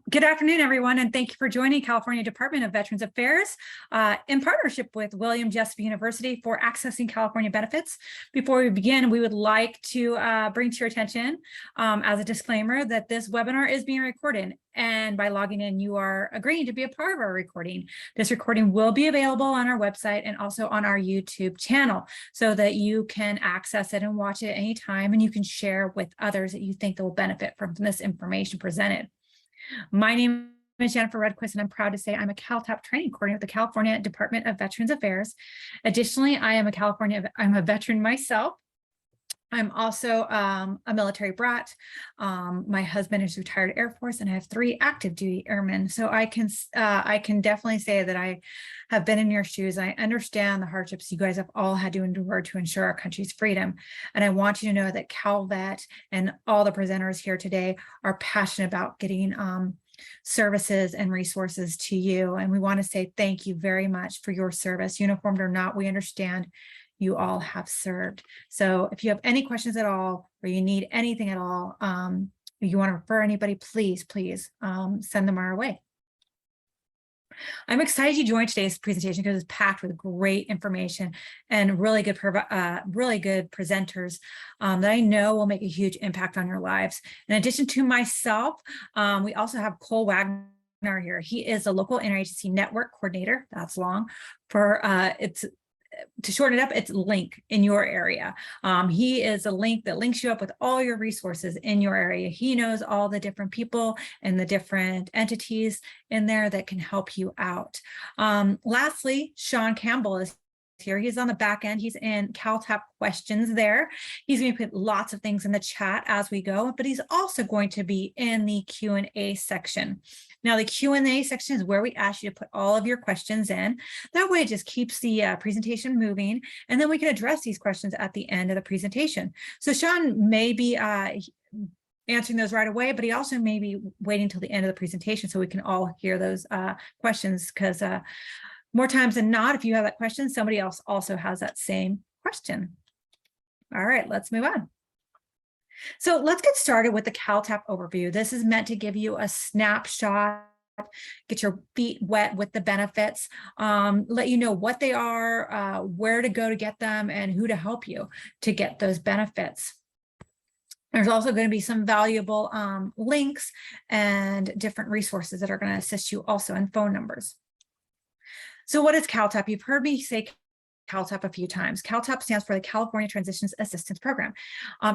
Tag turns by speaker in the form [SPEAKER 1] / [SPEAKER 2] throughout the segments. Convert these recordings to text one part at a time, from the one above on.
[SPEAKER 1] Good afternoon, everyone, and thank you for joining California Department of Veterans Affairs in partnership with William Jessup University for accessing California benefits. Before we begin, we would like to bring to your attention as a disclaimer that this webinar is being recorded, and by logging in, you are agreeing to be a part of our recording. This recording will be available on our website and also on our YouTube channel so that you can access it and watch it anytime, and you can share with others that you think that will benefit from this information presented. My name is Jennifer Redquist, and I'm proud to say I'm a CalTAP training coordinator with the California Department of Veterans Affairs. Additionally, I'm a veteran myself. I'm also a military brat. My husband is retired Air Force, and I have 3 active duty airmen. So I can definitely say that I have been in your shoes. I understand the hardships you guys have all had to endure to ensure our country's freedom. And I want you to know that CalVet and all the presenters here today are passionate about getting services and resources to you. And we want to say thank you very much for your service. Uniformed or not, we understand you all have served. So if you have any questions at all, or you need anything at all, you want to refer anybody, please send them our way. I'm excited you joined today's presentation because it's packed with great information and really good presenters that I know will make a huge impact on your lives. In addition to myself, we also have Cole Wagner here. He is a local interagency network coordinator. That's long for to shorten it up, it's link in your area. He is a link that links you up with all your resources in your area. He knows all the different people and the different entities in there that can help you out. Lastly, Sean Campbell is here. He's on the back end. He's in CalTAP questions there. He's going to put lots of things in the chat as we go, but he's also going to be in the Q&A section. Now, the Q&A section is where we ask you to put all of your questions in. That way, it just keeps the presentation moving, and then we can address these questions at the end of the presentation. So Sean may be answering those right away, but he also may be waiting till the end of the presentation so we can all hear those questions, because more times than not, if you have that question, somebody else also has that same question. All right, let's move on. So let's get started with the CalTAP overview. This is meant to give you a snapshot, get your feet wet with the benefits, let you know what they are, where to go to get them, and who to help you to get those benefits. There's also going to be some valuable links and different resources that are going to assist you also, and phone numbers. So what is CalTAP? You've heard me say CalTAP a few times. CalTAP stands for the California Transitions Assistance Program.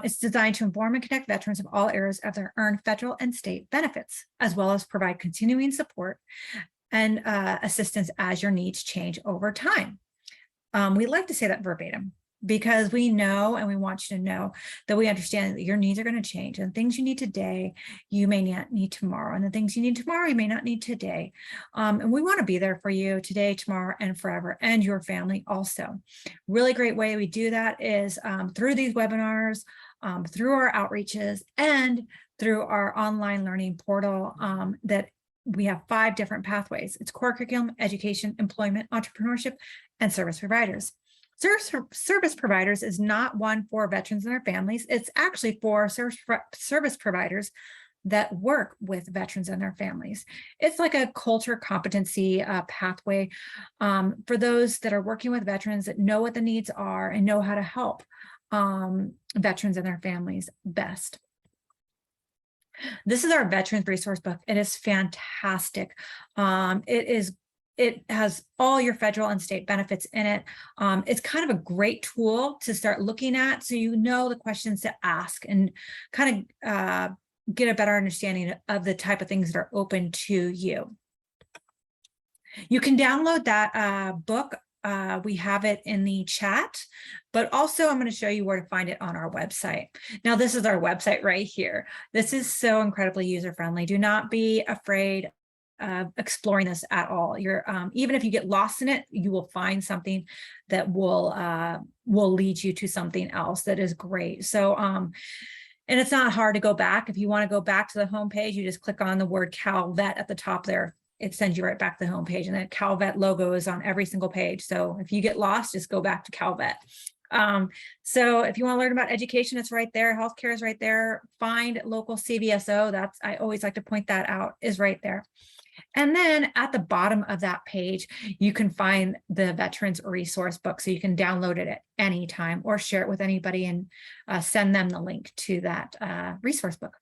[SPEAKER 1] It's designed to inform and connect veterans of all areas of their earned federal and state benefits, as well as provide continuing support and assistance as your needs change over time. We like to say that verbatim, because we know, and we want you to know, that we understand that your needs are going to change, and things you need today, you may not need tomorrow, and the things you need tomorrow, you may not need today. And we want to be there for you today, tomorrow, and forever, and your family also. Really great way we do that is through these webinars, through our outreaches, and through our online learning portal that we have 5 different pathways. It's core curriculum, education, employment, entrepreneurship, and service providers. Service providers is not one for veterans and their families. It's actually for service providers that work with veterans and their families. It's like a culture competency pathway for those that are working with veterans that know what the needs are and know how to help veterans and their families best. This is our veterans resource book. It is fantastic. It has all your federal and state benefits in it. It's kind of a great tool to start looking at, so you know the questions to ask and kind of get a better understanding of the type of things that are open to you. You can download that book. We have it in the chat, but also I'm going to show you where to find it on our website. Now, this is our website right here. This is so incredibly user-friendly. Do not be afraid exploring this at all. You're even if you get lost in it, you will find something that will lead you to something else that is great. So and it's not hard to go back. If you want to go back to the home page, you just click on the word CalVet at the top there. It sends you right back to the home page, and that CalVet logo is on every single page. So if you get lost, just go back to CalVet. So if you want to learn about education, it's right there. Healthcare is right there. Find local CVSO. I always like to point that out, is right there. And then at the bottom of that page, you can find the Veterans Resource Book. So you can download it at any time or share it with anybody and send them the link to that resource book.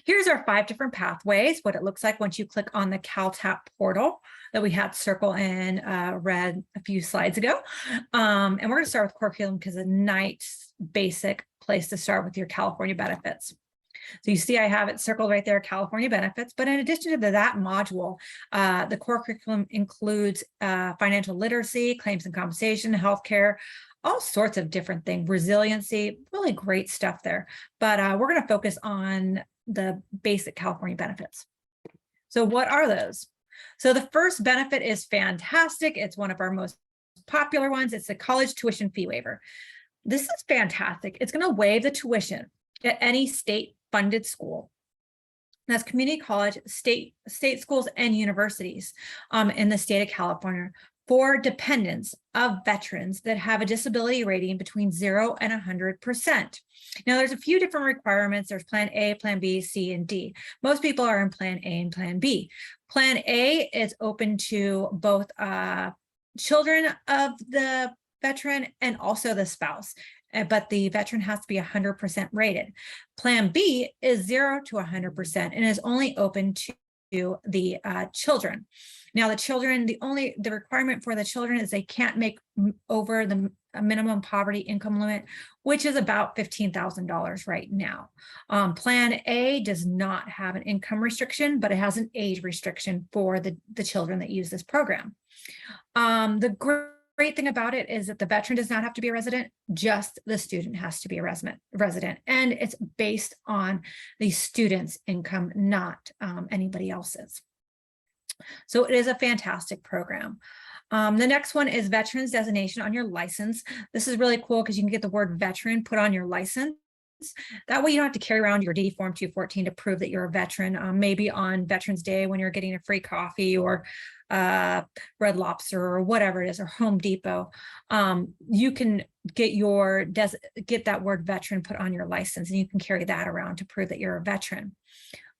[SPEAKER 1] Here's our 5 different pathways, what it looks like once you click on the CalTAP portal that we had circle in red a few slides ago. And we're going to start with curriculum because it's a nice basic place to start with your California benefits. So you see I have it circled right there, California benefits. But in addition to that module, the core curriculum includes financial literacy, claims and compensation, healthcare, all sorts of different things, resiliency, really great stuff there. But we're going to focus on the basic California benefits. So what are those? So the first benefit is fantastic. It's one of our most popular ones. It's the college tuition fee waiver. This is fantastic. It's going to waive the tuition at any state-funded school. That's community college, state schools, and universities in the state of California for dependents of veterans that have a disability rating between 0 and 100%. Now, there's a few different requirements. There's Plan A, Plan B, C, and D. Most people are in Plan A and Plan B. Plan A is open to both children of the veteran and also the spouse, but the veteran has to be 100% rated. Plan B is 0 to 100% and is only open to the children. Now, the children, the requirement for the children is they can't make over the minimum poverty income limit, which is about $15,000 right now. Plan A does not have an income restriction, but it has an age restriction for the children that use this program. The great thing about it is that the veteran does not have to be a resident, just the student has to be a resident. And it's based on the student's income, not anybody else's. So it is a fantastic program. The next one is veterans designation on your license. This is really cool because you can get the word veteran put on your license. That way you don't have to carry around your DD Form 214 to prove that you're a veteran. Maybe on Veterans Day when you're getting a free coffee or Red Lobster or whatever it is, or Home Depot, you can get that word veteran put on your license, and you can carry that around to prove that you're a veteran.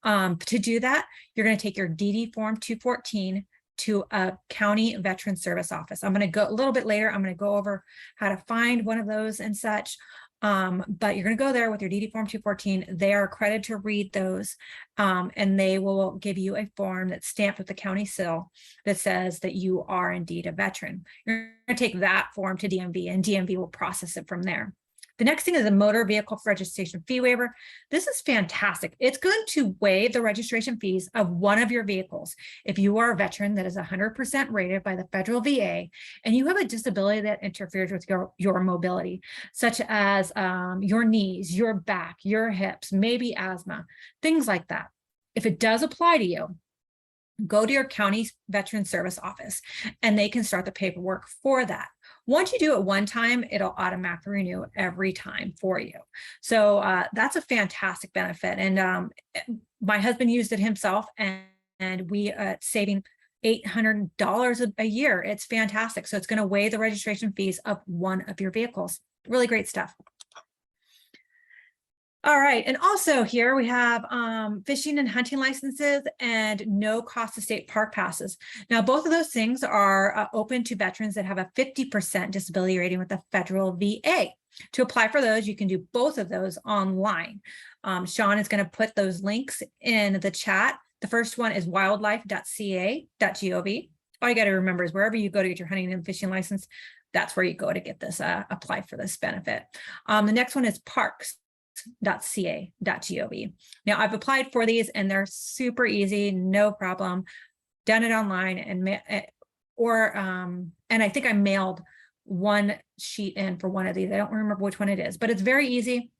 [SPEAKER 1] To do that, you're going to take your DD Form 214 to a county veteran service office. I'm going to go a little bit later. I'm going to go over how to find one of those and such. But you're going to go there with your DD Form 214. They are accredited to read those, and they will give you a form that's stamped with the county seal that says that you are indeed a veteran. You're going to take that form to DMV, and DMV will process it from there. The next thing is a motor vehicle registration fee waiver. This is fantastic. It's going to waive the registration fees of one of your vehicles. If you are a veteran that is 100% rated by the federal VA and you have a disability that interferes with your mobility, such as your knees, your back, your hips, maybe asthma, things like that. If it does apply to you, go to your county veteran service office and they can start the paperwork for that. Once you do it one time, it'll automatically renew every time for you. So that's a fantastic benefit. And my husband used it himself, and we saving $800 a year. It's fantastic. So it's going to waive the registration fees of one of your vehicles. Really great stuff. All right, and also here we have fishing and hunting licenses and no cost of state park passes. Now, both of those things are open to veterans that have a 50% disability rating with the federal VA. To apply for those, you can do both of those online. Sean is going to put those links in the chat. The first one is wildlife.ca.gov. All you got to remember is wherever you go to get your hunting and fishing license, that's where you go to get this apply for this benefit. The next one is parks.ca.gov. Now, I've applied for these and they're super easy, no problem. Done it online, and I think I mailed one sheet in for one of these. I don't remember which one it is, but it's very easy.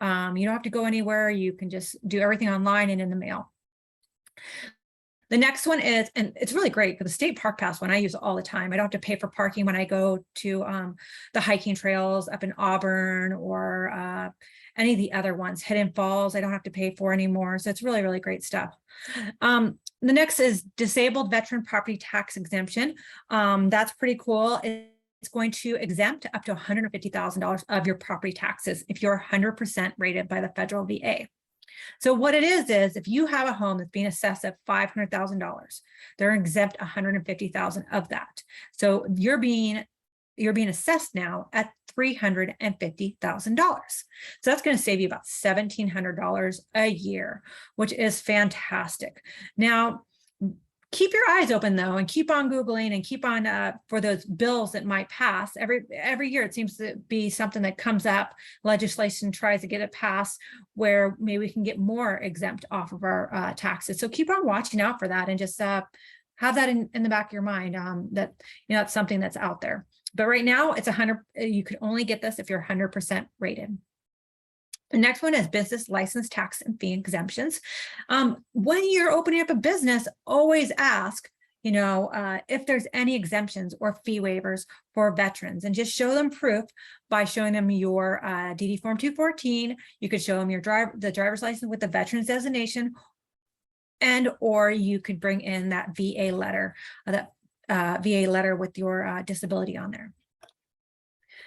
[SPEAKER 1] You don't have to go anywhere. You can just do everything online and in the mail. The next one is, and it's really great for the state park pass one, I use it all the time. I don't have to pay for parking when I go to the hiking trails up in Auburn or any of the other ones. Hidden Falls, I don't have to pay for anymore. So it's really, really great stuff. The next is disabled veteran property tax exemption. That's pretty cool. It's going to exempt up to $150,000 of your property taxes if you're 100% rated by the federal VA. So what it is if you have a home that's being assessed at $500,000, they're exempt $150,000 of that. So you're being assessed now at $350,000. So that's going to save you about $1,700 a year, which is fantastic. Now, keep your eyes open though, and keep on Googling and keep on for those bills that might pass. Every year it seems to be something that comes up. Legislation tries to get it passed where maybe we can get more exempt off of our taxes. So keep on watching out for that, and just have that in the back of your mind, that it's something that's out there. But right now it's 100. You can only get this if you're 100% rated. The next one is business license tax and fee exemptions. When you're opening up a business, always ask, if there's any exemptions or fee waivers for veterans, and just show them proof by showing them your DD Form 214. You could show them the driver's license with the veterans designation, or you could bring in that VA letter, with your disability on there.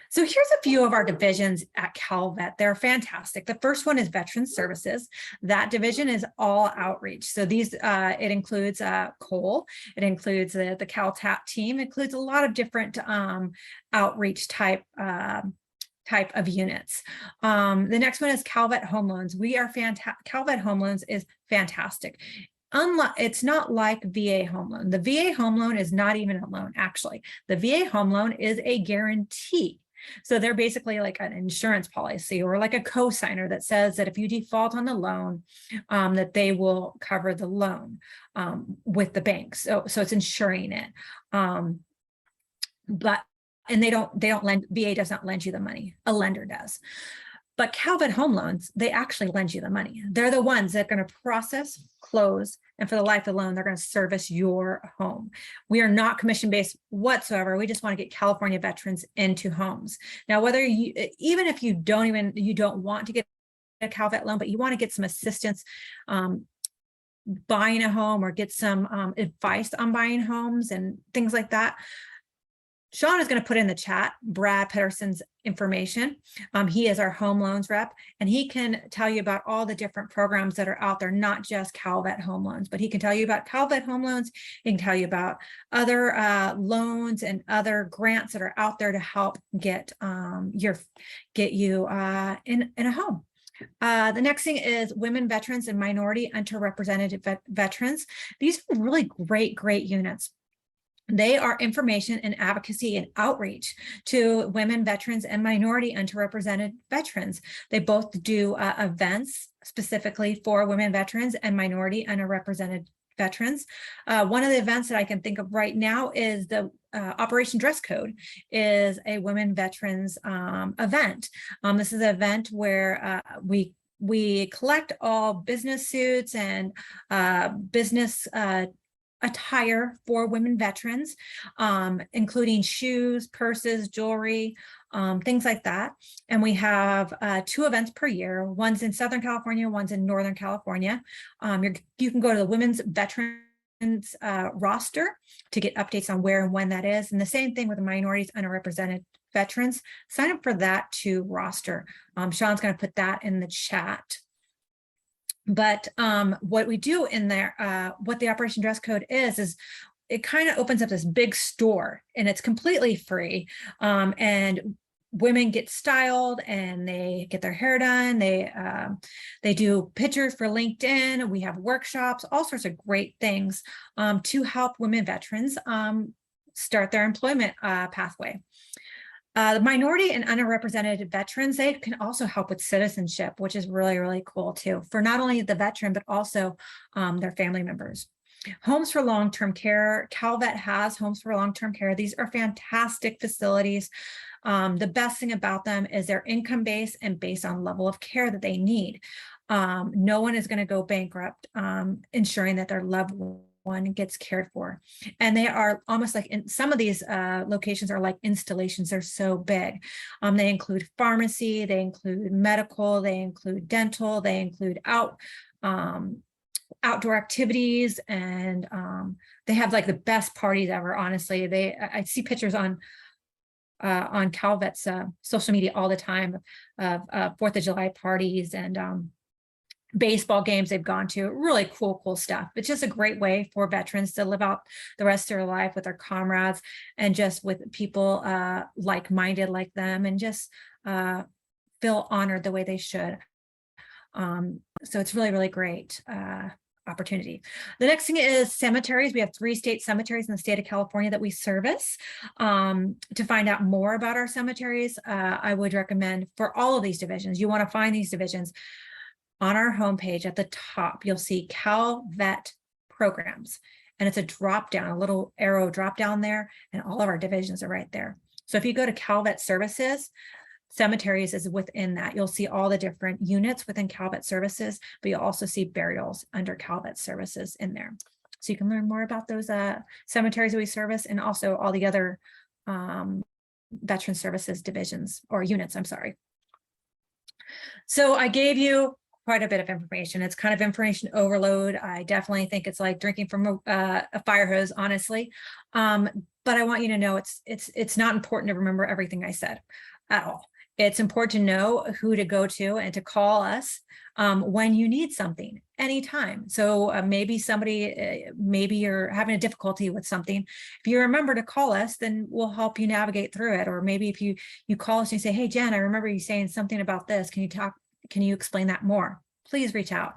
[SPEAKER 1] So here's a few of our divisions at CalVet. They're fantastic. The first one is Veterans Services. That division is all outreach. So these, it includes COLE, it includes the CalTAP team, it includes a lot of different outreach type of units. The next one is CalVet Home Loans. CalVet Home Loans is fantastic. It's not like VA home loan. The VA home loan is not even a loan, actually. The VA home loan is a guarantee. So they're basically like an insurance policy, or like a co-signer that says that if you default on the loan, that they will cover the loan with the bank. So it's insuring it. And they don't lend, VA does not lend you the money, a lender does. But CalVet Home Loans, they actually lend you the money. They're the ones that are going to process, close, and for the life of the loan, they're going to service your home. We are not commission-based whatsoever. We just want to get California veterans into homes. Now, whether even if you don't want to get a CalVet loan, but you want to get some assistance buying a home, or get some advice on buying homes and things like that, Sean is going to put in the chat Brad Pedersen's information. He is our home loans rep, and he can tell you about all the different programs that are out there, not just CalVet Home Loans, but he can tell you about CalVet Home Loans. He can tell you about other loans and other grants that are out there to help get you in a home. The next thing is women veterans and minority underrepresented veterans. These are really great units. They are information and advocacy and outreach to women veterans and minority underrepresented veterans. They both do events specifically for women veterans and minority underrepresented veterans. One of the events that I can think of right now is the Operation Dress Code is a women veterans event. This is an event where we collect all business suits and business attire for women veterans, including shoes, purses, jewelry, things like that. And we have 2 events per year. One's in Southern California, one's in Northern California. You can go to the Women's Veterans roster to get updates on where and when that is. And the same thing with the minorities underrepresented veterans. Sign up for that too roster. Sean's going to put that in the chat. But what we do in there, what the Operation Dress Code is it kind of opens up this big store, and it's completely free. And women get styled and they get their hair done. They do pictures for LinkedIn. We have workshops, all sorts of great things to help women veterans start their employment pathway. The minority and underrepresented veterans, they can also help with citizenship, which is really cool too, for not only the veteran, but also their family members. Homes for long-term care. CalVet has homes for long-term care. These are fantastic facilities. The best thing about them is they're income-based and based on level of care that they need. No one is going to go bankrupt, ensuring that their loved one gets cared for. And they are almost like, in some of these locations are like installations. They're so big. They include pharmacy, they include medical, they include dental, they include outdoor activities, and they have like the best parties ever. Honestly, I see pictures on on CalVet's social media all the time of 4th of July parties and baseball games they've gone to. Really cool stuff. It's just a great way for veterans to live out the rest of their life with their comrades and just with people like-minded like them, and just feel honored the way they should. So it's really great opportunity. The next thing is cemeteries. We have 3 state cemeteries in the state of California that we service. To find out more about our cemeteries, I would recommend for all of these divisions, you want to find these divisions on our homepage. At the top, you'll see CalVet programs, and it's a drop down, a little arrow drop down there, and all of our divisions are right there. So if you go to CalVet services, cemeteries is within that. You'll see all the different units within CalVet services, but you'll also see burials under CalVet services in there. So you can learn more about those cemeteries that we service, and also all the other veteran services divisions or units, I'm sorry. So I gave you quite a bit of information. It's kind of information overload. I definitely think it's like drinking from a fire hose, honestly. But I want you to know it's not important to remember everything I said at all. It's important to know who to go to and to call us when you need something anytime. So maybe maybe you're having a difficulty with something. If you remember to call us, then we'll help you navigate through it. Or maybe if you call us and you say, hey, Jen, I remember you saying something about this. Can you explain that more? Please reach out.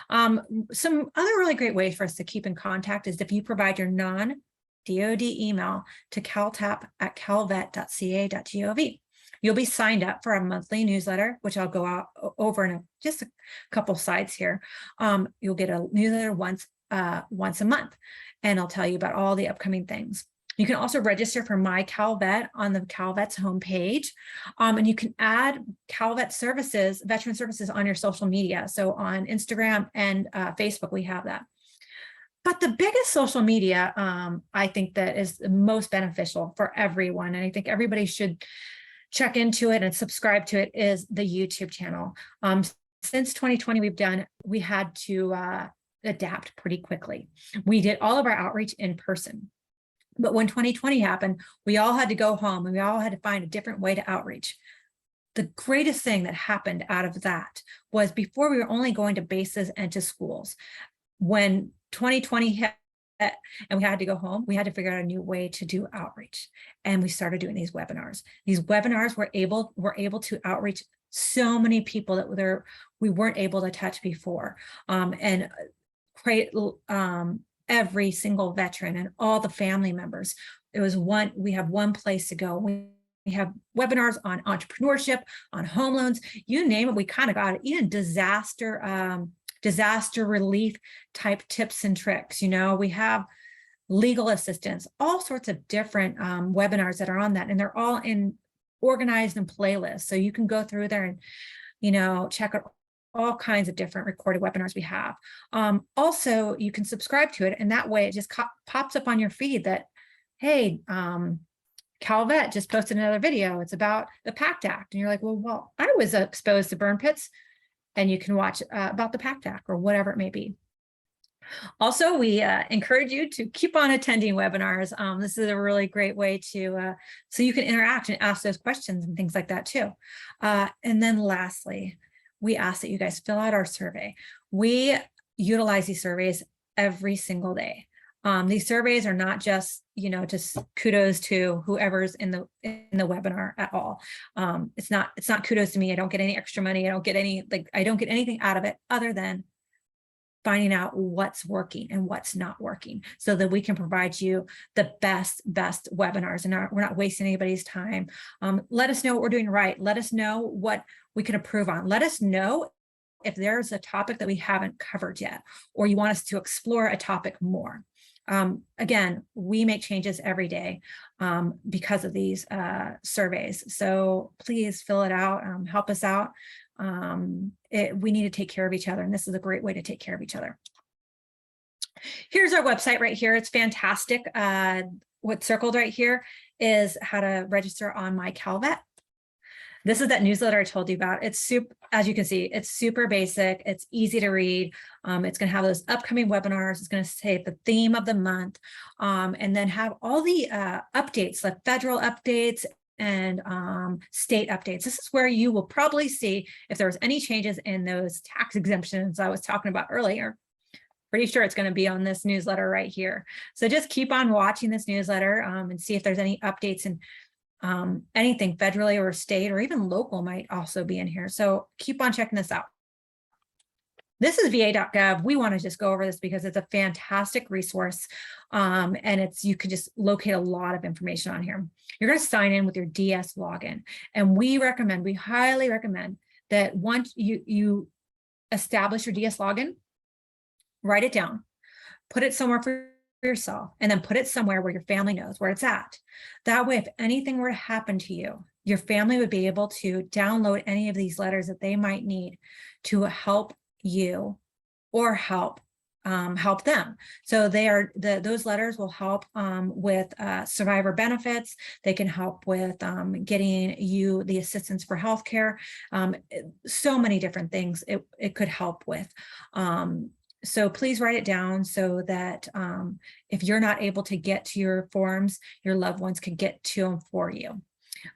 [SPEAKER 1] Some other really great ways for us to keep in contact is if you provide your non-DoD email to caltap at calvet.ca.gov. You'll be signed up for a monthly newsletter, which I'll go out over in just a couple slides here. You'll get a newsletter once a month, and I'll tell you about all the upcoming things. You can also register for My CalVet on the CalVet's homepage, and you can add CalVet services, veteran services, on your social media. So on Instagram and Facebook, we have that. But the biggest social media, I think that is the most beneficial for everyone, and I think everybody should check into it and subscribe to it, is the YouTube channel. Since 2020, we had to adapt pretty quickly. We did all of our outreach in person. But when 2020 happened, we all had to go home and we all had to find a different way to outreach. The greatest thing that happened out of that was, before we were only going to bases and to schools. When 2020 hit and we had to go home, we had to figure out a new way to do outreach. And we started doing these webinars. These webinars were able to outreach so many people that we weren't able to touch before, and create every single veteran and all the family members. We have one place to go. We have webinars on entrepreneurship, on home loans, you name it. We kind of got it. Even disaster relief type tips and tricks. We have legal assistance, all sorts of different webinars that are on that, and they're all organized in playlists. So you can go through there and, check out all kinds of different recorded webinars we have. Also, you can subscribe to it, and that way it just pops up on your feed that, hey, CalVet just posted another video. It's about the PACT Act. And you're like, well, I was exposed to burn pits. And you can watch about the PACT Act or whatever it may be. Also, we encourage you to keep on attending webinars. This is a really great way to, so you can interact and ask those questions and things like that too. And then lastly, we ask that you guys fill out our survey. We utilize these surveys every single day. These surveys are not just, just kudos to whoever's in the webinar at all. It's not kudos to me. I don't get any extra money. I don't get anything out of it other than finding out what's working and what's not working, so that we can provide you the best webinars, and we're not wasting anybody's time. Let us know what we're doing right. Let us know what we can improve on. Let us know if there's a topic that we haven't covered yet, or you want us to explore a topic more. Again, we make changes every day because of these surveys. So please fill it out, help us out. We need to take care of each other, and this is a great way to take care of each other. Here's our website right here. It's fantastic. What's circled right here is how to register on My CalVet. This is that newsletter I told you about. It's super, as you can see, it's super basic. It's easy to read. It's going to have those upcoming webinars. It's going to say the theme of the month, and then have all the updates, like federal updates, and state updates. This is where you will probably see if there's any changes in those tax exemptions I was talking about earlier. Pretty sure it's going to be on this newsletter right here. So just keep on watching this newsletter and see if there's any updates, and anything federally or state or even local might also be in here. So keep on checking this out. This is va.gov. We want to just go over this because it's a fantastic resource. And you could just locate a lot of information on here. You're going to sign in with your DS login. And we highly recommend that once you establish your DS login, write it down, put it somewhere for yourself, and then put it somewhere where your family knows where it's at. That way, if anything were to happen to you, your family would be able to download any of these letters that they might need to help you or help them. So those letters will help with survivor benefits. They can help with getting you the assistance for healthcare. So many different things it could help with. So please write it down so that if you're not able to get to your forms, your loved ones can get to them for you.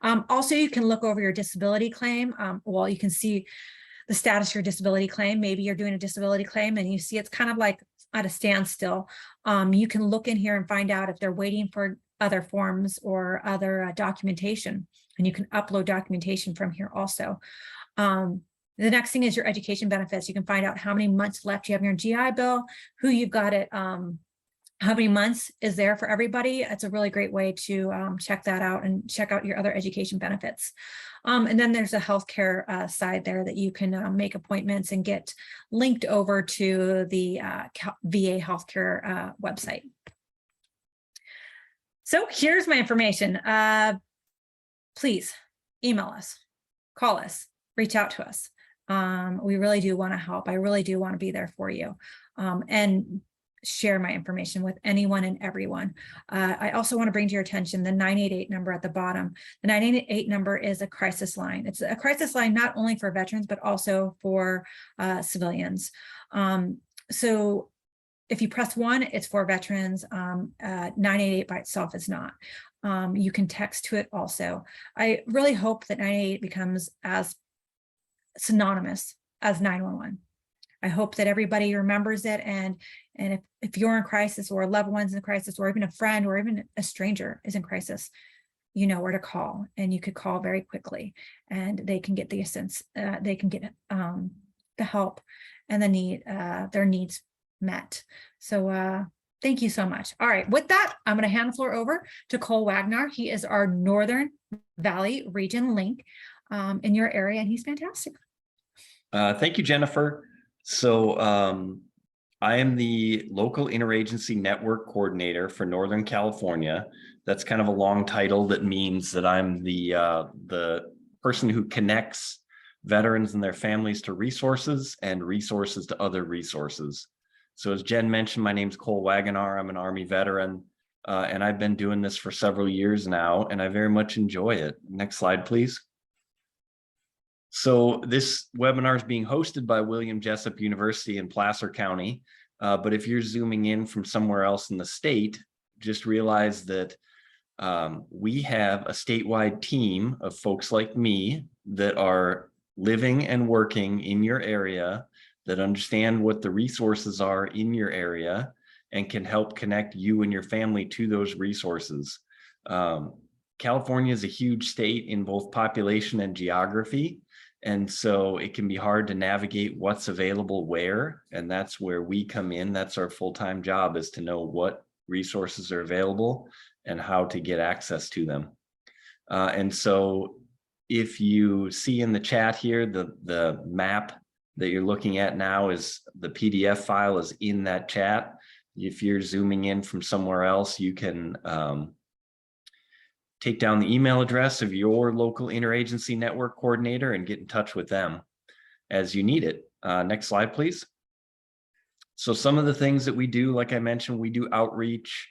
[SPEAKER 1] Also, you can look over your disability claim. Well, you can see the status of your disability claim. Maybe you're doing a disability claim and you see it's kind of like at a standstill. You can look in here and find out if they're waiting for other forms or other documentation, and you can upload documentation from here also. The next thing is your education benefits. You can find out how many months left you have in your GI Bill, who you've got it, how many months is there for everybody. It's a really great way to check that out and check out your other education benefits. And then there's a healthcare side there that you can make appointments and get linked over to the VA healthcare website. So here's my information. Please email us, call us, reach out to us. We really do want to help. I really do want to be there for you, and share my information with anyone and everyone. I also want to bring to your attention the 988 number at the bottom. The 988 number is a crisis line. It's a crisis line not only for veterans, but also for civilians. So if you press 1, it's for veterans. 988 by itself is not. You can text to it also. I really hope that 988 becomes as synonymous as 911. I hope that everybody remembers it, and if you're in crisis, or a loved one's in crisis, or even a friend or even a stranger is in crisis, you know where to call, and you could call very quickly, and they can get the assistance, they can get the help and their needs met. So thank you so much. All right, with that, I'm going to hand the floor over to Cole Wagner. He is our Northern Valley Region link in your area, and he's fantastic.
[SPEAKER 2] Thank you, Jennifer. So I am the local interagency network coordinator for Northern California. That's kind of a long title that means that I'm the person who connects veterans and their families to resources and resources to other resources. So as Jen mentioned, my name's Cole Wagner. I'm an Army veteran, and I've been doing this for several years now, and I very much enjoy it. Next slide, please. So this webinar is being hosted by William Jessup University in Placer County. But if you're zooming in from somewhere else in the state, just realize that we have a statewide team of folks like me that are living and working in your area, that understand what the resources are in your area and can help connect you and your family to those resources. California is a huge state in both population and geography. And so it can be hard to navigate what's available where, and that's where we come in. That's our full-time job, is to know what resources are available and how to get access to them. And so if you see in the chat here, the map that you're looking at now is the PDF file is in that chat. If you're zooming in from somewhere else, you can take down the email address of your local interagency network coordinator and get in touch with them as you need it. Next slide, please. So some of the things that we do, like I mentioned, we do outreach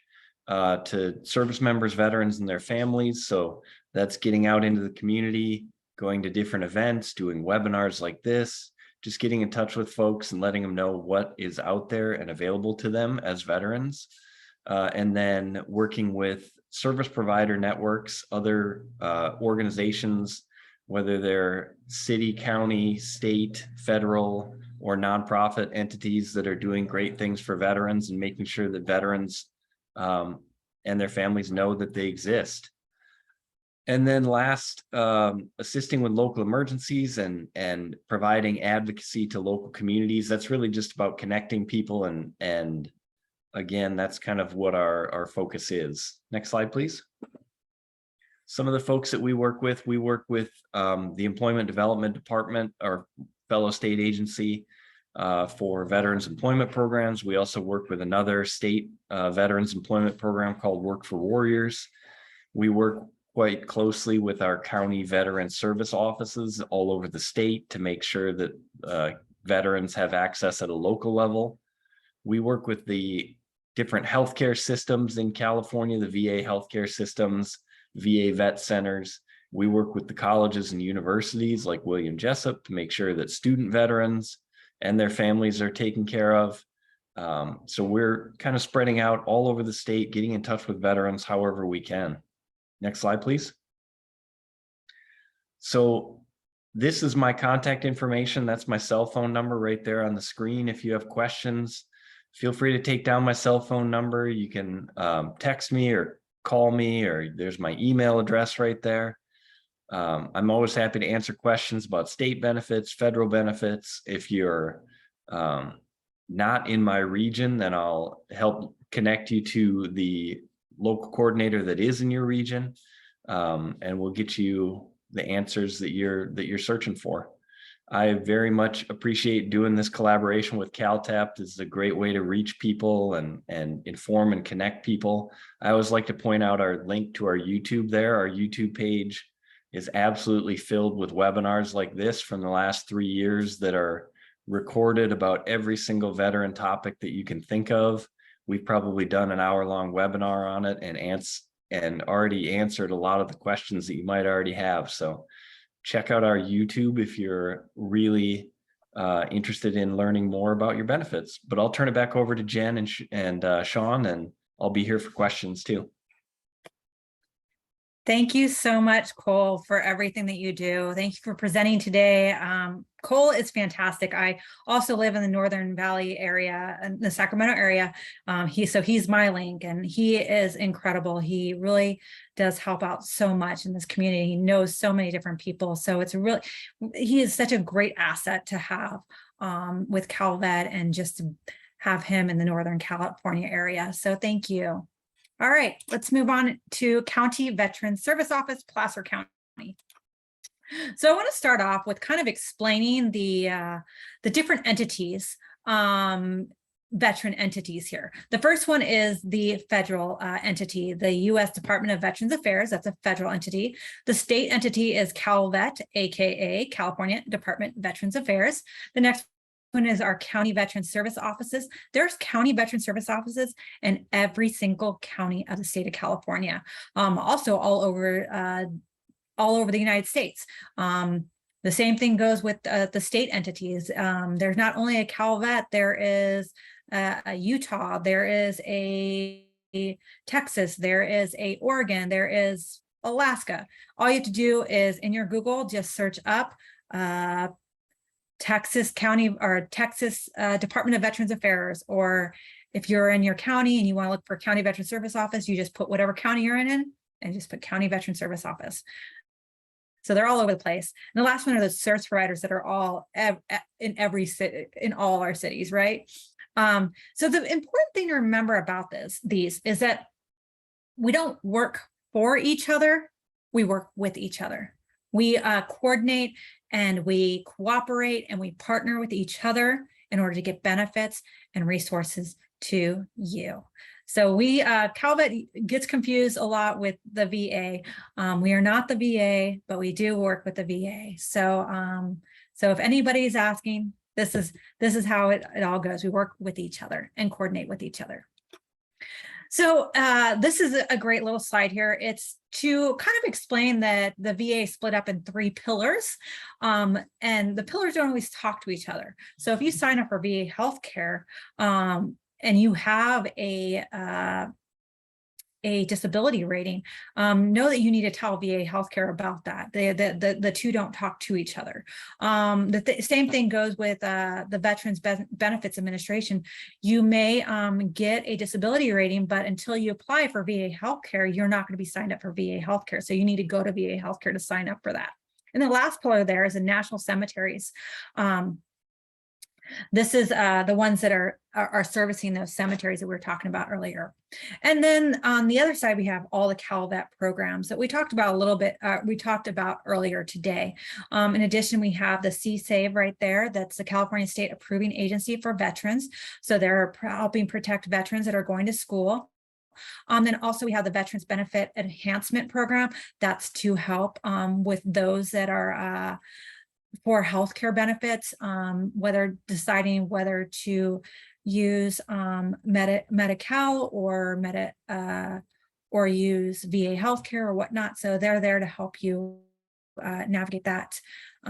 [SPEAKER 2] to service members, veterans, and their families. So that's getting out into the community, going to different events, doing webinars like this, just getting in touch with folks and letting them know what is out there and available to them as veterans. And then working with service provider networks, other organizations, whether they're city, county, state, federal, or nonprofit entities that are doing great things for veterans and making sure that veterans and their families know that they exist. And then last, assisting with local emergencies and providing advocacy to local communities. That's really just about connecting people, and again, that's kind of what our focus is. Next slide, please. Some of the folks that we work with the Employment Development Department, our fellow state agency for veterans employment programs. We also work with another state veterans employment program called Work for Warriors. We work quite closely with our county veteran service offices all over the state to make sure that veterans have access at a local level. We work with the different healthcare systems in California, the VA healthcare systems, VA vet centers. We work with the colleges and universities like William Jessup to make sure that student veterans and their families are taken care of. So we're kind of spreading out all over the state, getting in touch with veterans however we can. Next slide, please. So this is my contact information. That's my cell phone number right there on the screen. If you have questions, feel free to take down my cell phone number. You can text me or call me, or there's my email address right there. I'm always happy to answer questions about state benefits, federal benefits. If you're not in my region, then I'll help connect you to the local coordinator that is in your region, and we'll get you the answers that you're searching for. I very much appreciate doing this collaboration with CalTAP. This is a great way to reach people and inform and connect people. I always like to point out our link to our YouTube there. Our YouTube page is absolutely filled with webinars like this from the last 3 years that are recorded about every single veteran topic that you can think of. We've probably done an hour-long webinar on it and already answered a lot of the questions that you might already have. So check out our YouTube if you're really interested in learning more about your benefits. But I'll turn it back over to Jen and Sean, and I'll be here for questions too.
[SPEAKER 1] Thank you so much, Cole, for everything that you do. Thank you for presenting today. Cole is fantastic. I also live in the Northern Valley area, in the Sacramento area. He's my link, and he is incredible. He really does help out so much in this community. He knows so many different people. So he is such a great asset to have with CalVet, and just to have him in the Northern California area. So thank you. All right, let's move on to County Veteran Service Office, Placer County. So I want to start off with kind of explaining the different entities, veteran entities here. The first one is the federal entity, the U.S. Department of Veterans Affairs. That's a federal entity. The state entity is CalVet, aka California Department of Veterans Affairs. The next one is our county veteran service offices. There's county veteran service offices in every single county of the state of California, also all over the United States. The same thing goes with the state entities. There's not only a CalVet, there is a Utah, there is a Texas, there is a Oregon, there is Alaska. All you have to do is in your Google, just search up Texas County or Texas Department of Veterans Affairs, or if you're in your county and you want to look for County Veteran Service Office, you just put whatever county you're in and just put County Veteran Service Office. So they're all over the place. And the last one are the service providers that are all in every city, in all our cities, right? So the important thing to remember about these is that we don't work for each other, we work with each other. We coordinate and we cooperate and we partner with each other in order to get benefits and resources to you. So CalVet gets confused a lot with the VA. We are not the VA, but we do work with the VA. So if anybody's asking, this is how it all goes. We work with each other and coordinate with each other. So this is a great little slide here. It's to kind of explain that the VA split up in 3 pillars, and the pillars don't always talk to each other. So if you sign up for VA healthcare and you have a a disability rating, know that you need to tell VA healthcare about that. The two don't talk to each other. The same thing goes with the Veterans Benefits Administration. You may get a disability rating, but until you apply for VA healthcare, you're not going to be signed up for VA healthcare. So you need to go to VA healthcare to sign up for that. And the last pillar there is the national cemeteries. This is the ones that are servicing those cemeteries that we were talking about earlier. And then on the other side, we have all the CalVet programs that we talked about a little bit, we talked about earlier today. In addition, we have the CSAVE right there. That's the California State Approving Agency for Veterans. So they're helping protect veterans that are going to school. Then also we have the Veterans Benefit Enhancement Program. That's to help with those that are for healthcare benefits, whether deciding whether to use Medi-Cal or use VA healthcare or whatnot. So they're there to help you navigate that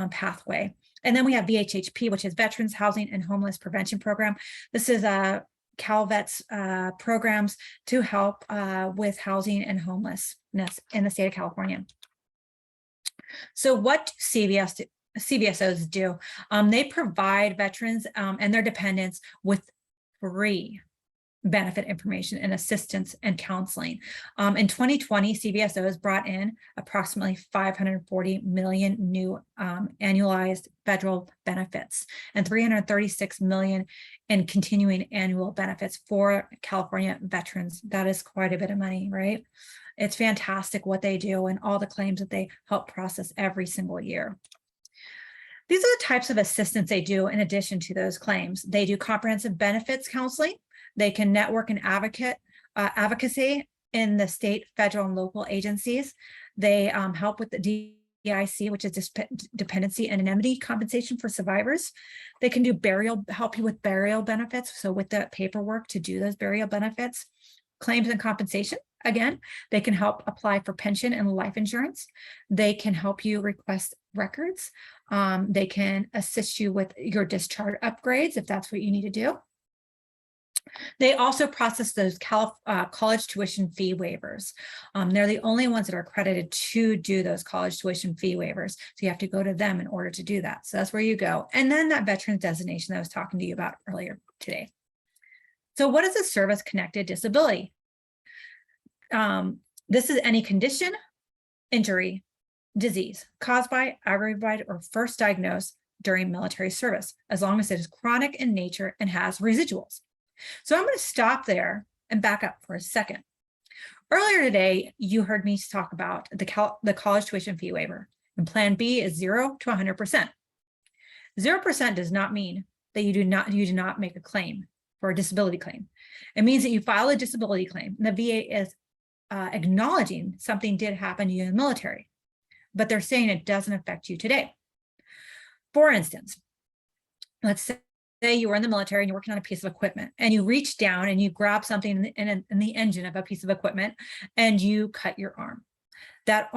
[SPEAKER 1] pathway. And then we have VHHP, which is Veterans Housing and Homeless Prevention Program. This is CalVet's programs to help with housing and homelessness in the state of California. So what CVSOs do? They provide veterans and their dependents with free benefit information and assistance and counseling. In 2020, CVSOs brought in approximately 540 million new annualized federal benefits and 336 million in continuing annual benefits for California veterans. That is quite a bit of money, right? It's fantastic what they do and all the claims that they help process every single year. These are the types of assistance they do in addition to those claims. They do comprehensive benefits counseling. They can network and advocacy in the state, federal, and local agencies. They help with the DIC, which is dependency and indemnity compensation for survivors. They can do help you with burial benefits. So with the paperwork to do those burial benefits, claims and compensation. Again, they can help apply for pension and life insurance. They can help you request records. They can assist you with your discharge upgrades if that's what you need to do. They also process those college tuition fee waivers. They're the only ones that are accredited to do those college tuition fee waivers. So you have to go to them in order to do that. So that's where you go. And then that veterans designation that I was talking to you about earlier today. So what is a service-connected disability? This is any condition, injury, disease caused by, aggravated, or first diagnosed during military service, as long as it is chronic in nature and has residuals. So I'm going to stop there and back up for a second. Earlier today, you heard me talk about the college tuition fee waiver, and Plan B is 0 to 100%. 0% does not mean that you do not make a claim for a disability claim. It means that you file a disability claim, and the VA is acknowledging something did happen to you in the military, but they're saying it doesn't affect you today. For instance, let's say you were in the military and you're working on a piece of equipment and you reach down and you grab something in the engine of a piece of equipment and you cut your arm. That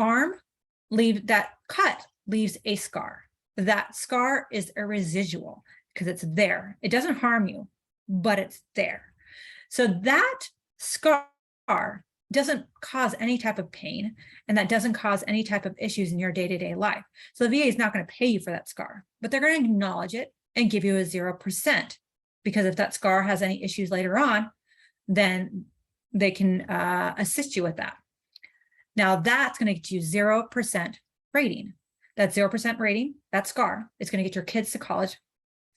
[SPEAKER 1] cut leaves a scar. That scar is a residual because it's there. It doesn't harm you, but it's there. So that scar doesn't cause any type of pain, and that doesn't cause any type of issues in your day-to-day life. So the VA is not going to pay you for that scar, but they're going to acknowledge it and give you a 0%, because if that scar has any issues later on, then they can assist you with that. Now that's going to get you 0% rating. That 0% rating, that scar, is going to get your kids to college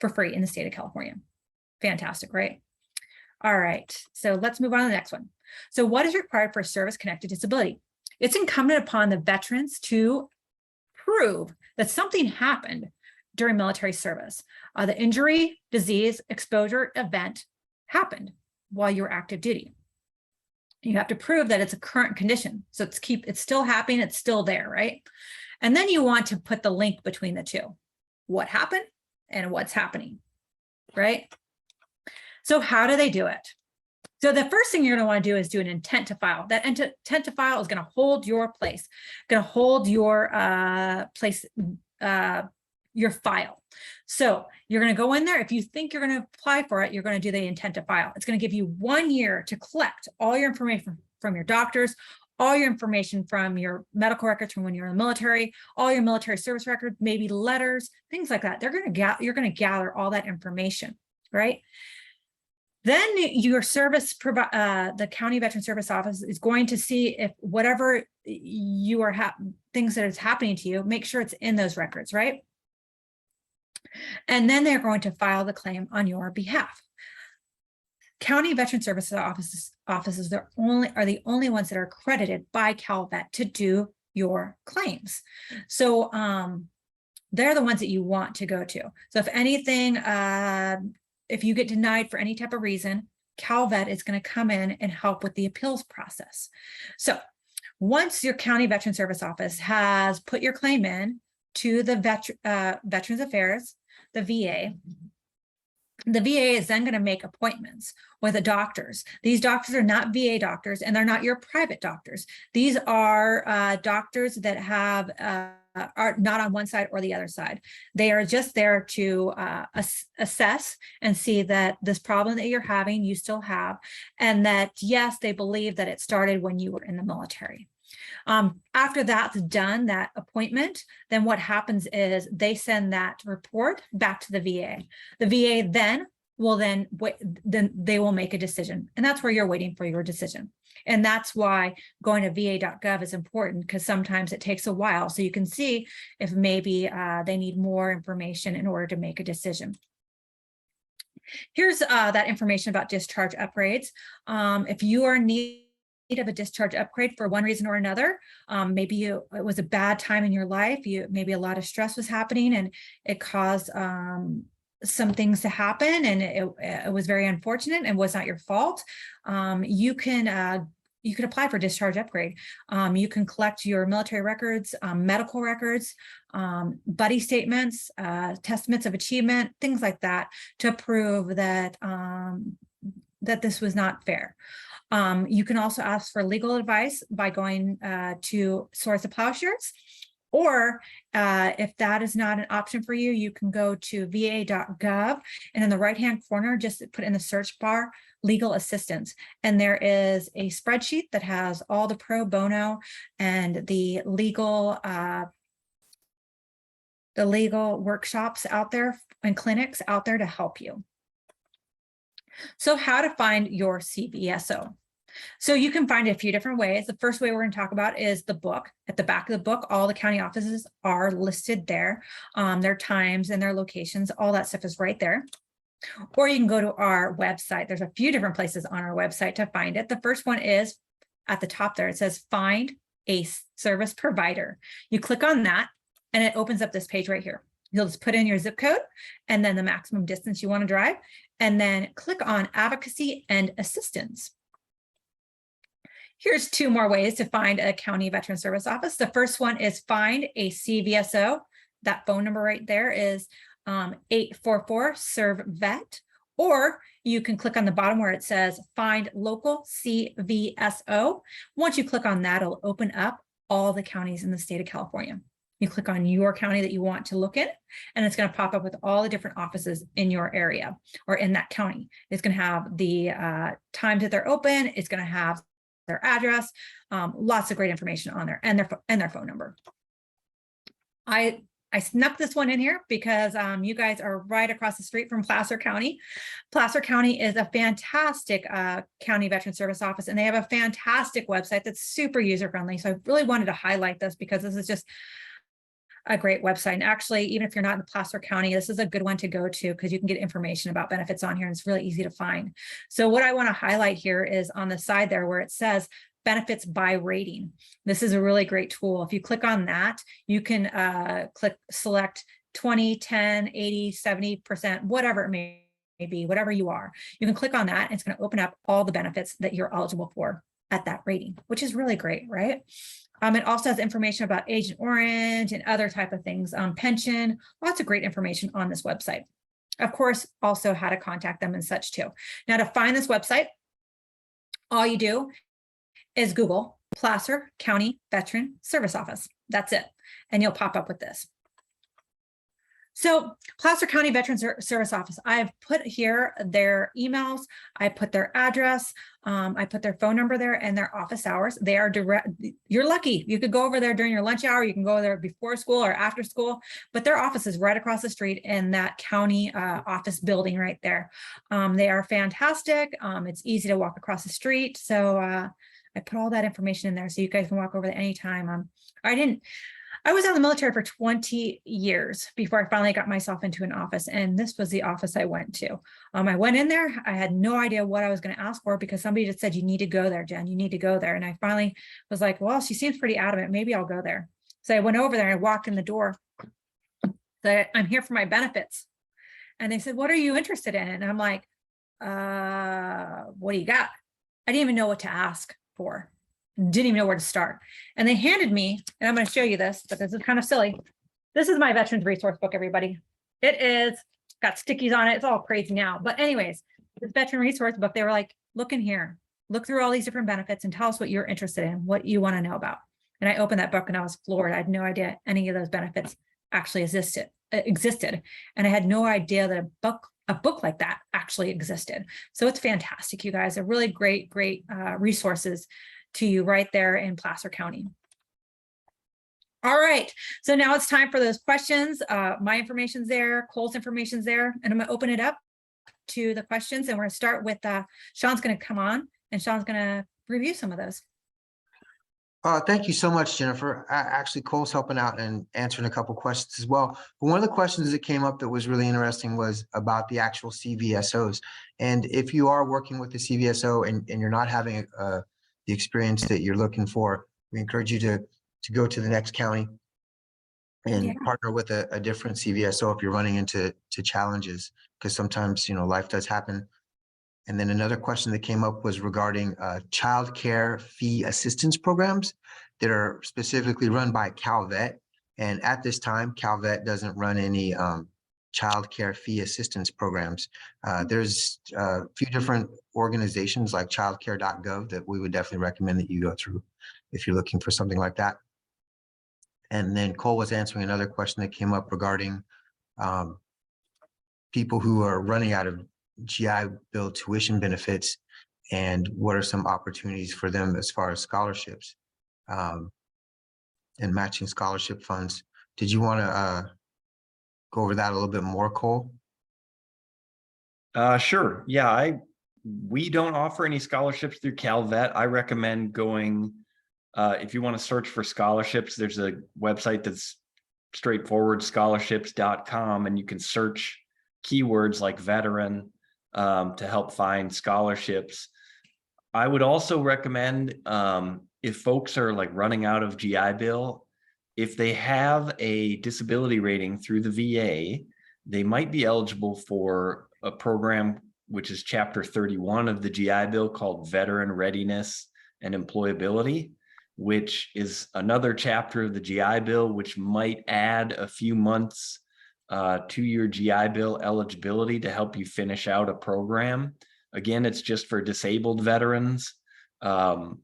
[SPEAKER 1] for free in the state of California. Fantastic, right? All right, so let's move on to the next one. So what is required for a service-connected disability? It's incumbent upon the veterans to prove that something happened during military service. The injury, disease, exposure event happened while you were active duty. You have to prove that it's a current condition. So it's still happening, it's still there, right? And then you want to put the link between the two. What happened and what's happening, right? So how do they do it? So the first thing you're going to want to do is do an intent to file. That intent to file is going to hold your place, going to hold your your file. So you're going to go in there. If you think you're going to apply for it, you're going to do the intent to file. It's going to give you 1 year to collect all your information from your doctors, all your information from your medical records from when you're in the military, all your military service records, maybe letters, things like that. You're going to gather all that information, right? Then your service, the County Veteran Service Office is going to see if whatever you are things that is happening to you, make sure it's in those records, right? And then they're going to file the claim on your behalf. County Veteran Services offices are the only ones that are accredited by CalVet to do your claims. So they're the ones that you want to go to. So if anything, if you get denied for any type of reason, CalVet is going to come in and help with the appeals process. So once your County Veteran Service Office has put your claim in to the Veterans Affairs, the VA is then going to make appointments with the doctors. These doctors are not VA doctors, and they're not your private doctors. These are doctors that have are not on one side or the other side. They are just there to assess and see that this problem that you're having, you still have, and that, yes, they believe that it started when you were in the military. After that's done, that appointment, then what happens is they send that report back to the VA. The VA then they will make a decision, and that's where you're waiting for your decision. And that's why going to va.gov is important, because sometimes it takes a while. So you can see if maybe they need more information in order to make a decision. Here's that information about discharge upgrades. If you are in need of a discharge upgrade for one reason or another, maybe it was a bad time in your life, maybe a lot of stress was happening and it caused some things to happen, and it was very unfortunate and was not your fault. You can apply for discharge upgrade. You can collect your military records, medical records, buddy statements, testaments of achievement, things like that, to prove that that this was not fair. You can also ask for legal advice by going to Swords to Plowshares, or if that is not an option for you, you can go to va.gov, and in the right-hand corner, just put in the search bar, legal assistance. And there is a spreadsheet that has all the pro bono and the legal workshops out there and clinics out there to help you. So how to find your CVSO. So you can find it a few different ways. The first way we're going to talk about is the book. At the back of the book, all the county offices are listed there. Their times and their locations, all that stuff is right there. Or you can go to our website. There's a few different places on our website to find it. The first one is at the top there. It says find a service provider. You click on that and it opens up this page right here. You'll just put in your zip code and then the maximum distance you want to drive, and then click on advocacy and assistance. Here's two more ways to find a county veteran service office. The first one is find a CVSO. That phone number right there is 844-SERVE-VET, or you can click on the bottom where it says find local CVSO. Once you click on that, it'll open up all the counties in the state of California. You click on your county that you want to look in, and it's going to pop up with all the different offices in your area or in that county. It's going to have the times that they're open. It's going to have their address, lots of great information on there, and their phone number. I snuck this one in here because you guys are right across the street from Placer County. Placer County is a fantastic county veteran service office, and they have a fantastic website that's super user-friendly. So I really wanted to highlight this because this is just a great website. And actually, even if you're not in Placer County, this is a good one to go to because you can get information about benefits on here, and it's really easy to find. So what I want to highlight here is on the side there where it says benefits by rating. This is a really great tool. If you click on that, you can select 20, 10, 80, 70%, whatever it may be, whatever you are. You can click on that, and it's going to open up all the benefits that you're eligible for at that rating, which is really great, right? It also has information about Agent Orange and other type of things, pension, lots of great information on this website. Of course, also how to contact them and such too. Now, to find this website, all you do is Google Placer County Veteran Service Office. That's it. And you'll pop up with this. So Placer County Veterans Service Office, I've put here their emails, I put their address, I put their phone number there and their office hours. They are direct. You're lucky. You could go over there during your lunch hour. You can go there before school or after school, but their office is right across the street in that county office building right there. They are fantastic. It's easy to walk across the street. So I put all that information in there so you guys can walk over there anytime. I was out in the military for 20 years before I finally got myself into an office. And this was the office I went to. I went in there. I had no idea what I was going to ask for because somebody just said, you need to go there, Jen, you need to go there. And I finally was like, well, she seems pretty adamant. Maybe I'll go there. So I went over there and I walked in the door. Said, I'm here for my benefits. And they said, what are you interested in? And I'm like, what do you got? I didn't even know what to ask for. Didn't even know where to start. And they handed me, and I'm going to show you this, but this is kind of silly. This is my veterans resource book, everybody. It is got stickies on it. It's all crazy now. But anyways, this veteran resource book, they were like, look in here, look through all these different benefits and tell us what you're interested in, what you want to know about. And I opened that book and I was floored. I had no idea any of those benefits actually existed. And I had no idea that a book like that actually existed. So it's fantastic, you guys. Are really great resources to you right there in Placer County. All right, so now it's time for those questions. My information's there, Cole's information's there, and I'm gonna open it up to the questions, and we're gonna start with, Sean's gonna come on, and Sean's gonna review some of those.
[SPEAKER 3] Thank you so much, Jennifer. Actually, Cole's helping out and answering a couple questions as well. But one of the questions that came up that was really interesting was about the actual CVSOs. And if you are working with the CVSO and you're not having the experience that you're looking for, we encourage you to go to the next county and partner with a different CVSO if you're running into challenges, because sometimes, you know, life does happen. And then another question that came up was regarding child care fee assistance programs that are specifically run by CalVet. And at this time, CalVet doesn't run any child care fee assistance programs. There's a few different organizations like childcare.gov that we would definitely recommend that you go through if you're looking for something like that. And then Cole was answering another question that came up regarding people who are running out of GI Bill tuition benefits and what are some opportunities for them as far as scholarships and matching scholarship funds. Did you want to go over that a little bit more, Cole?
[SPEAKER 2] Sure. Yeah, we don't offer any scholarships through CalVet. I recommend going, if you want to search for scholarships, there's a website that's straightforward, scholarships.com, and you can search keywords like veteran to help find scholarships. I would also recommend, if folks are like running out of GI Bill, if they have a disability rating through the VA, they might be eligible for a program which is Chapter 31 of the GI Bill called Veteran Readiness and Employability, which is another chapter of the GI Bill, which might add a few months to your GI Bill eligibility to help you finish out a program. Again, it's just for disabled veterans. And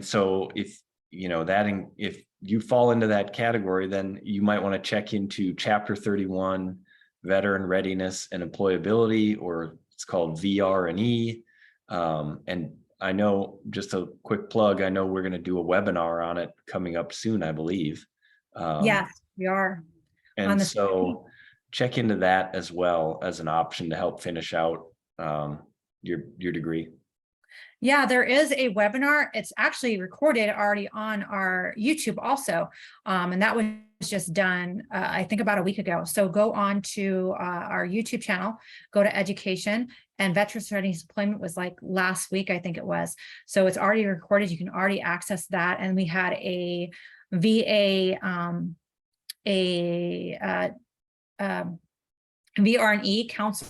[SPEAKER 2] so if you know that, if you fall into that category, then you might want to check into Chapter 31, Veteran Readiness and Employability, or it's called VR&E. And I know, just a quick plug, I know we're going to do a webinar on it coming up soon, I believe.
[SPEAKER 1] Yes, we are.
[SPEAKER 2] And so check into that as well as an option to help finish out your degree.
[SPEAKER 1] Yeah, there is a webinar. It's actually recorded already on our YouTube also. And that was just done, I think about a week ago. So go on to our YouTube channel, go to education, and Veterans Readiness Employment was like last week, I think it was. So it's already recorded. You can already access that. And we had a VA, VR&E counselor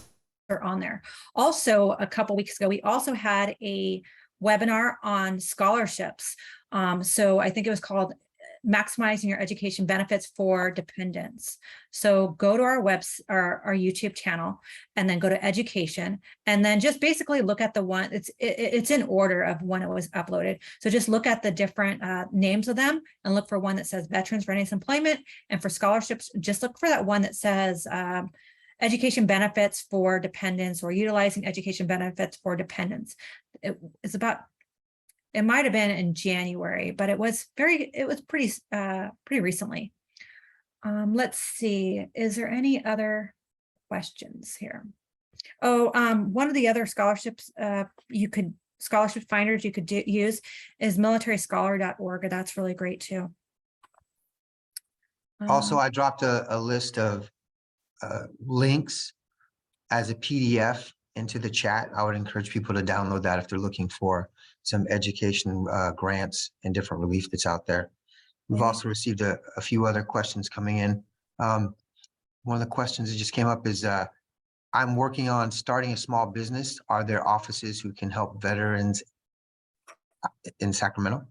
[SPEAKER 1] on there. Also, a couple weeks ago, we also had a webinar on scholarships. So I think it was called maximizing your education benefits for dependents. So go to our our YouTube channel, and then go to education, and then just basically look at the one, it's in order of when it was uploaded. So just look at the different names of them and look for one that says Veterans Readiness Employment, and for scholarships, just look for that one that says education benefits for dependents, or utilizing education benefits for dependents. It's about, it might have been in January, but it was pretty recently. Let's see, is there any other questions here? Oh, one of the other scholarships scholarship finders you could use is militaryscholar.org. That's really great too.
[SPEAKER 3] Also, I dropped a list of links as a PDF into the chat. I would encourage people to download that if they're looking for some education grants and different relief that's out there. We've also received a few other questions coming in. One of the questions that just came up is, I'm working on starting a small business. Are there offices who can help veterans in Sacramento?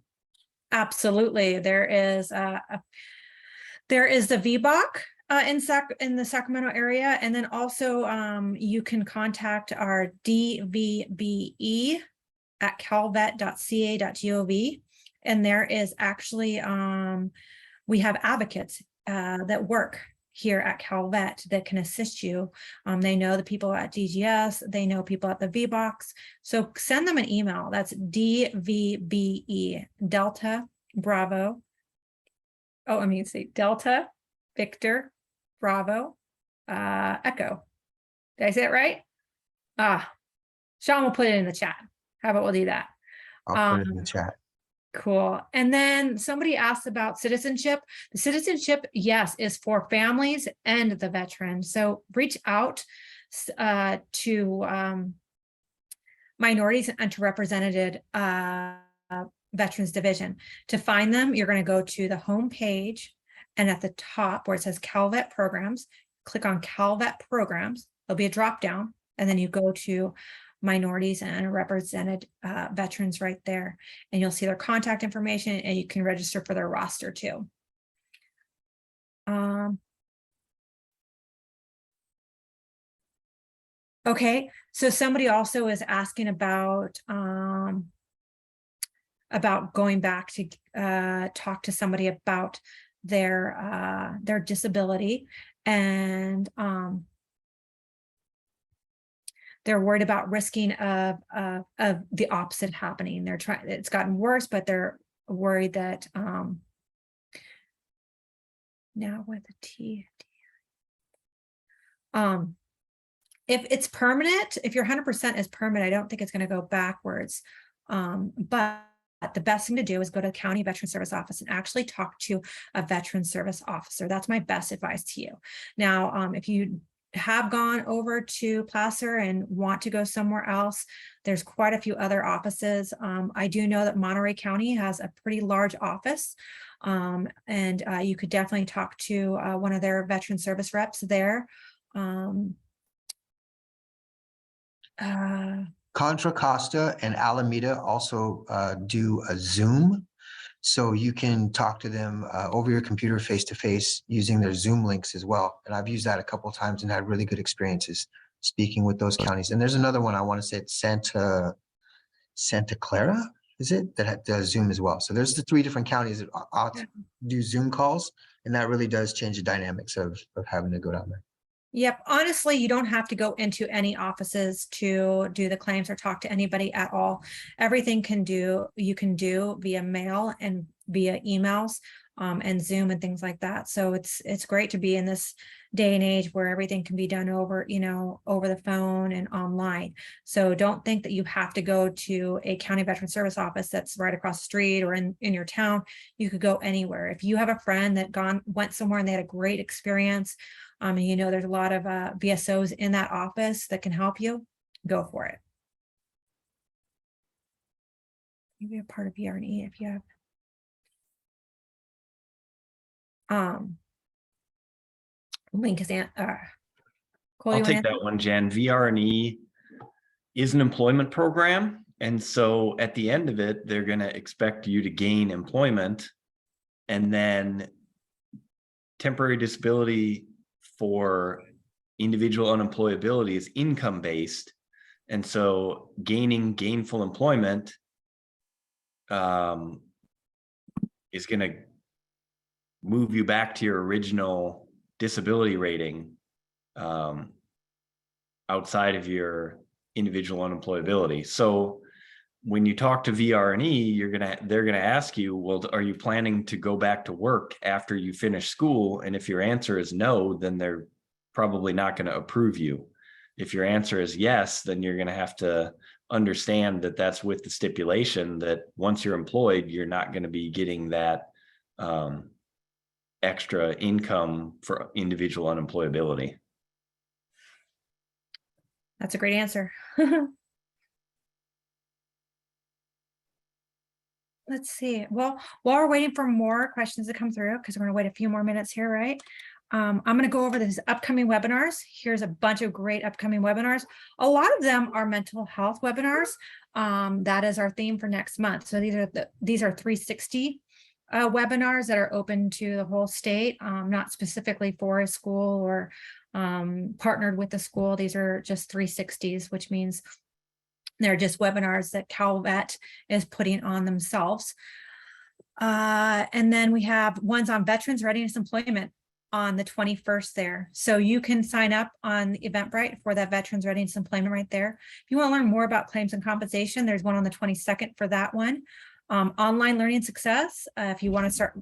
[SPEAKER 1] Absolutely. There is the VBOC in the Sacramento area, and then also you can contact our DVBE at calvet.ca.gov, and there is actually we have advocates that work here at CalVet that can assist you. They know the people at DGS, they know people at the VBOX, so send them an email. That's DVBE, Delta Bravo. Oh, I mean, say Delta Victor Bravo Echo. Did I say it right? Sean will put it in the chat. How about we'll do that?
[SPEAKER 3] I'll put it in the chat.
[SPEAKER 1] Cool. And then somebody asked about citizenship. The citizenship, yes, is for families and the veterans. So reach out to minorities and underrepresented Veterans Division. To find them, you're going to go to the home page, and at the top where it says CalVet Programs, click on CalVet Programs. There'll be a drop down, and then you go to minorities and underrepresented veterans right there, and you'll see their contact information, and you can register for their roster too. Okay, so somebody also is asking about going back to talk to somebody about their disability, and they're worried about risking of the opposite happening. They're trying, it's gotten worse, but they're worried that now with a T. If it's permanent, if your 100% is permanent, I don't think it's going to go backwards. But the best thing to do is go to the County Veteran Service Office and actually talk to a veteran service officer. That's my best advice to you. Now, if you have gone over to Placer and want to go somewhere else, there's quite a few other offices. I do know that Monterey County has a pretty large office, and you could definitely talk to one of their veteran service reps there.
[SPEAKER 3] Contra Costa and Alameda also do a Zoom, so you can talk to them over your computer face-to-face using their Zoom links as well. And I've used that a couple of times and had really good experiences speaking with those counties. And there's another one, I want to say it's Santa Clara, is it, that does Zoom as well. So there's the 3 different counties that do Zoom calls, and that really does change the dynamics of having to go down there.
[SPEAKER 1] Yep. Honestly, you don't have to go into any offices to do the claims or talk to anybody at all. Everything you can do via mail and via emails, and Zoom and things like that. So it's great to be in this day and age where everything can be done over the phone and online. So don't think that you have to go to a county veteran service office that's right across the street or in your town. You could go anywhere. If you have a friend that went somewhere and they had a great experience, and there's a lot of VSOs in that office that can help you, go for it. Maybe a part of VRE if you have. Link is
[SPEAKER 2] I'll take that one, Jen. VRE is an employment program, and so at the end of it, they're going to expect you to gain employment And then temporary disability for individual unemployability is income-based. And so gaining gainful employment is going to move you back to your original disability rating outside of your individual unemployability. So when you talk to VR&E, they're gonna ask you, well, are you planning to go back to work after you finish school? And if your answer is no, then they're probably not going to approve you. If your answer is yes, then you're going to have to understand that that's with the stipulation that once you're employed, you're not going to be getting that extra income for individual unemployability.
[SPEAKER 1] That's a great answer. Let's see. Well, while we're waiting for more questions to come through, because we're going to wait a few more minutes here, right? I'm going to go over these upcoming webinars. Here's a bunch of great upcoming webinars. A lot of them are mental health webinars. That is our theme for next month. So these are 360 webinars that are open to the whole state, not specifically for a school or partnered with the school. These are just 360s, which means they're just webinars that CalVet is putting on themselves. And then we have ones on veterans readiness employment on the 21st there. So you can sign up on Eventbrite for that veterans readiness employment right there. If you want to learn more about claims and compensation, there's one on the 22nd for that one. Online learning success. If you want to start,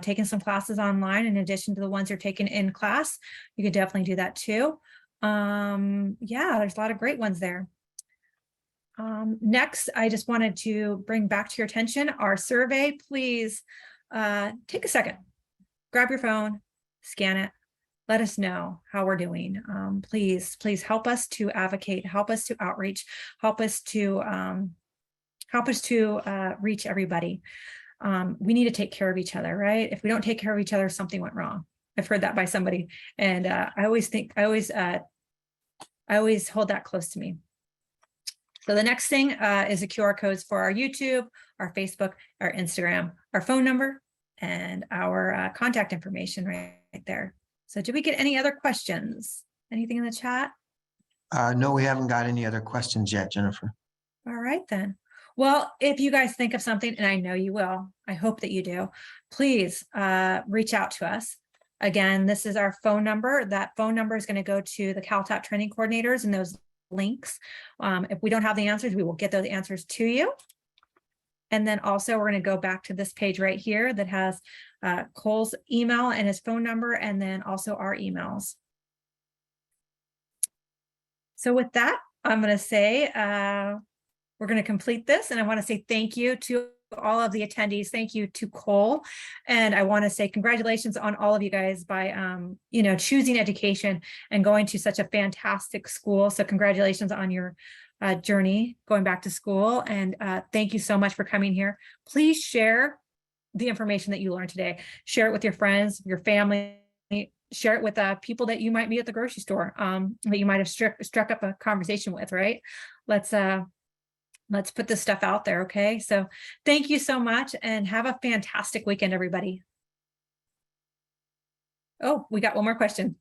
[SPEAKER 1] taking some classes online in addition to the ones you're taking in class, you could definitely do that too. Yeah, there's a lot of great ones there. Next, I just wanted to bring back to your attention our survey. Please take a second, grab your phone, scan it, let us know how we're doing. Please help us to advocate, help us to outreach, help us to reach everybody. We need to take care of each other, right? If we don't take care of each other, something went wrong. I've heard that by somebody, and I always hold that close to me. So the next thing is the QR codes for our YouTube, our Facebook, our Instagram, our phone number, and our contact information right there. So did we get any other questions? Anything in the chat?
[SPEAKER 3] No, we haven't got any other questions yet, Jennifer.
[SPEAKER 1] All right, then. Well, if you guys think of something, and I know you will, I hope that you do, please reach out to us. Again, this is our phone number. That phone number is going to go to the CalTAP training coordinators and those links. If we don't have the answers, we will get those answers to you. And then also we're going to go back to this page right here that has Cole's email and his phone number, and then also our emails. So with that, I'm going to say we're going to complete this, and I want to say thank you to all of the attendees. Thank you to Cole. And I want to say congratulations on all of you guys by, choosing education and going to such a fantastic school. So congratulations on your journey going back to school. And thank you so much for coming here. Please share the information that you learned today. Share it with your friends, your family, share it with people that you might meet at the grocery store, that you might have struck up a conversation with, right? Let's put this stuff out there, okay? So thank you so much, and have a fantastic weekend, everybody. Oh, we got one more question.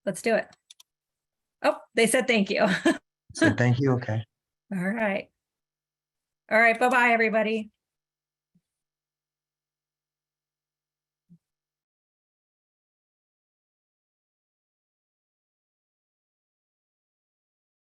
[SPEAKER 1] Let's do it. Oh, they said thank you.
[SPEAKER 3] So thank you. Okay.
[SPEAKER 1] All right. All right. Bye-bye, everybody.